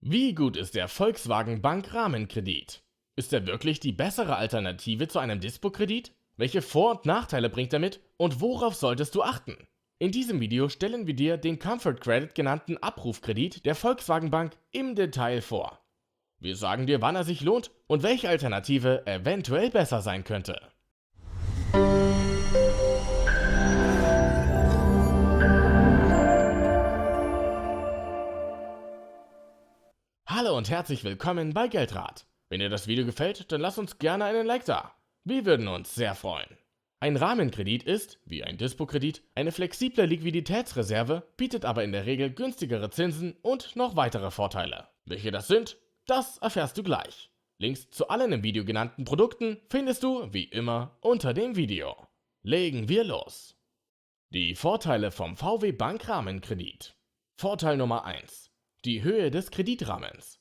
Wie gut ist der Volkswagen Bank Rahmenkredit? Ist er wirklich die bessere Alternative zu einem Dispo-Kredit? Welche Vor- und Nachteile bringt er mit und worauf solltest du achten? In diesem Video stellen wir dir den Comfort Credit genannten Abrufkredit der Volkswagen Bank im Detail vor. Wir sagen dir, wann er sich lohnt und welche Alternative eventuell besser sein könnte. Hallo und herzlich willkommen bei Geldrat. Wenn dir das Video gefällt, dann lass uns gerne einen Like da. Wir würden uns sehr freuen. Ein Rahmenkredit ist, wie ein Dispo-Kredit, eine flexible Liquiditätsreserve, bietet aber in der Regel günstigere Zinsen und noch weitere Vorteile. Welche das sind, das erfährst du gleich. Links zu allen im Video genannten Produkten findest du, wie immer, unter dem Video. Legen wir los. Die Vorteile vom VW Bank Rahmenkredit. Vorteil Nummer 1. Die Höhe des Kreditrahmens.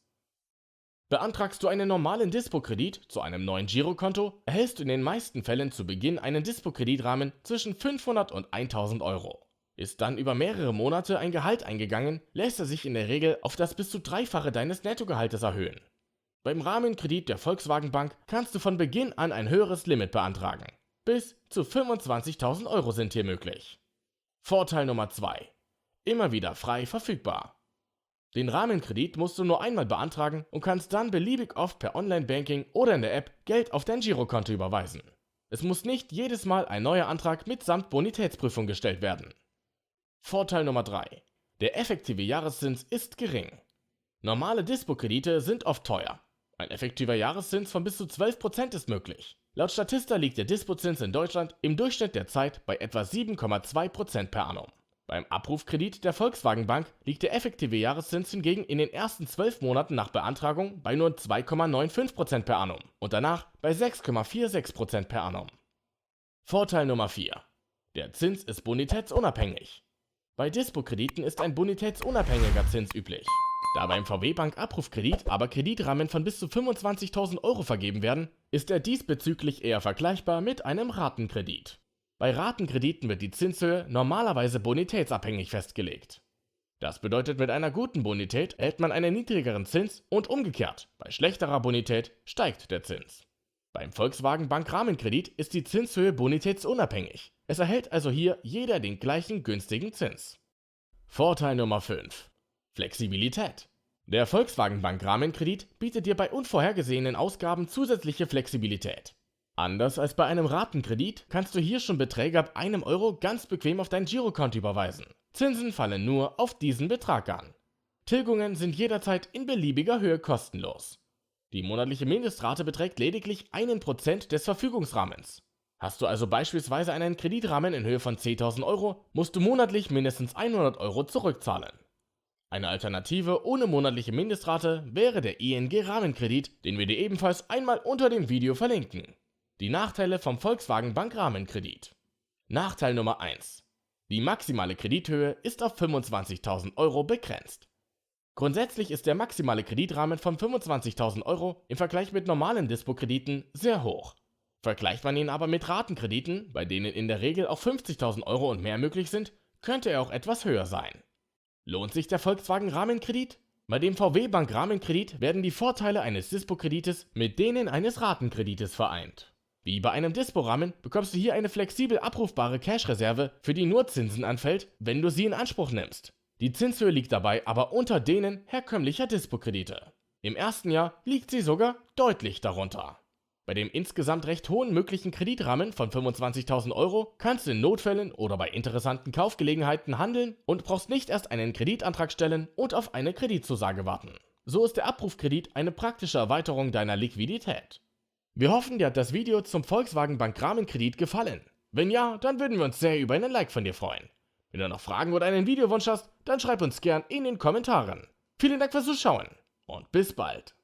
Beantragst du einen normalen Dispo-Kredit zu einem neuen Girokonto, erhältst du in den meisten Fällen zu Beginn einen Dispo-Kreditrahmen zwischen 500 und 1000 Euro. Ist dann über mehrere Monate ein Gehalt eingegangen, lässt er sich in der Regel auf das bis zu Dreifache deines Nettogehaltes erhöhen. Beim Rahmenkredit der Volkswagen Bank kannst du von Beginn an ein höheres Limit beantragen. Bis zu 25.000 Euro sind hier möglich. Vorteil Nummer 2. Immer wieder frei verfügbar. Den Rahmenkredit musst du nur einmal beantragen und kannst dann beliebig oft per Online-Banking oder in der App Geld auf dein Girokonto überweisen. Es muss nicht jedes Mal ein neuer Antrag mitsamt Bonitätsprüfung gestellt werden. Vorteil Nummer 3. Der effektive Jahreszins ist gering. Normale Dispo-Kredite sind oft teuer. Ein effektiver Jahreszins von bis zu 12% ist möglich. Laut Statista liegt der Dispozins in Deutschland im Durchschnitt der Zeit bei etwa 7,2% per annum. Beim Abrufkredit der Volkswagen Bank liegt der effektive Jahreszins hingegen in den ersten 12 Monaten nach Beantragung bei nur 2,95% per annum und danach bei 6,46% per annum. Vorteil Nummer 4. Der Zins ist bonitätsunabhängig. Bei Dispo-Krediten ist ein bonitätsunabhängiger Zins üblich. Da beim VW Bank Abrufkredit aber Kreditrahmen von bis zu 25.000 Euro vergeben werden, ist er diesbezüglich eher vergleichbar mit einem Ratenkredit. Bei Ratenkrediten wird die Zinshöhe normalerweise bonitätsabhängig festgelegt. Das bedeutet, mit einer guten Bonität erhält man einen niedrigeren Zins und umgekehrt, bei schlechterer Bonität steigt der Zins. Beim Volkswagen Bank Rahmenkredit ist die Zinshöhe bonitätsunabhängig. Es erhält also hier jeder den gleichen günstigen Zins. Vorteil Nummer 5. Flexibilität. Der Volkswagen Bank Rahmenkredit bietet dir bei unvorhergesehenen Ausgaben zusätzliche Flexibilität. Anders als bei einem Ratenkredit kannst du hier schon Beträge ab 1 Euro ganz bequem auf dein Girokonto überweisen. Zinsen fallen nur auf diesen Betrag an. Tilgungen sind jederzeit in beliebiger Höhe kostenlos. Die monatliche Mindestrate beträgt lediglich 1% des Verfügungsrahmens. Hast du also beispielsweise einen Kreditrahmen in Höhe von 10.000 Euro, musst du monatlich mindestens 100 Euro zurückzahlen. Eine Alternative ohne monatliche Mindestrate wäre der ING Rahmenkredit, den wir dir ebenfalls einmal unter dem Video verlinken. Die Nachteile vom Volkswagen Bank Rahmenkredit. Nachteil Nummer 1. Die maximale Kredithöhe ist auf 25.000 Euro begrenzt. Grundsätzlich ist der maximale Kreditrahmen von 25.000 Euro im Vergleich mit normalen Dispo-Krediten sehr hoch. Vergleicht man ihn aber mit Ratenkrediten, bei denen in der Regel auch 50.000 Euro und mehr möglich sind, könnte er auch etwas höher sein. Lohnt sich der Volkswagen Rahmenkredit? Bei dem VW Bank Rahmenkredit werden die Vorteile eines Dispo-Kredites mit denen eines Ratenkredites vereint. Wie bei einem Dispo-Rahmen bekommst du hier eine flexibel abrufbare Cash-Reserve, für die nur Zinsen anfällt, wenn du sie in Anspruch nimmst. Die Zinshöhe liegt dabei aber unter denen herkömmlicher Dispo-Kredite. Im ersten Jahr liegt sie sogar deutlich darunter. Bei dem insgesamt recht hohen möglichen Kreditrahmen von 25.000 Euro kannst du in Notfällen oder bei interessanten Kaufgelegenheiten handeln und brauchst nicht erst einen Kreditantrag stellen und auf eine Kreditzusage warten. So ist der Abrufkredit eine praktische Erweiterung deiner Liquidität. Wir hoffen, dir hat das Video zum Volkswagen Bank Rahmenkredit gefallen. Wenn ja, dann würden wir uns sehr über einen Like von dir freuen. Wenn du noch Fragen oder einen Videowunsch hast, dann schreib uns gern in den Kommentaren. Vielen Dank fürs Zuschauen und bis bald.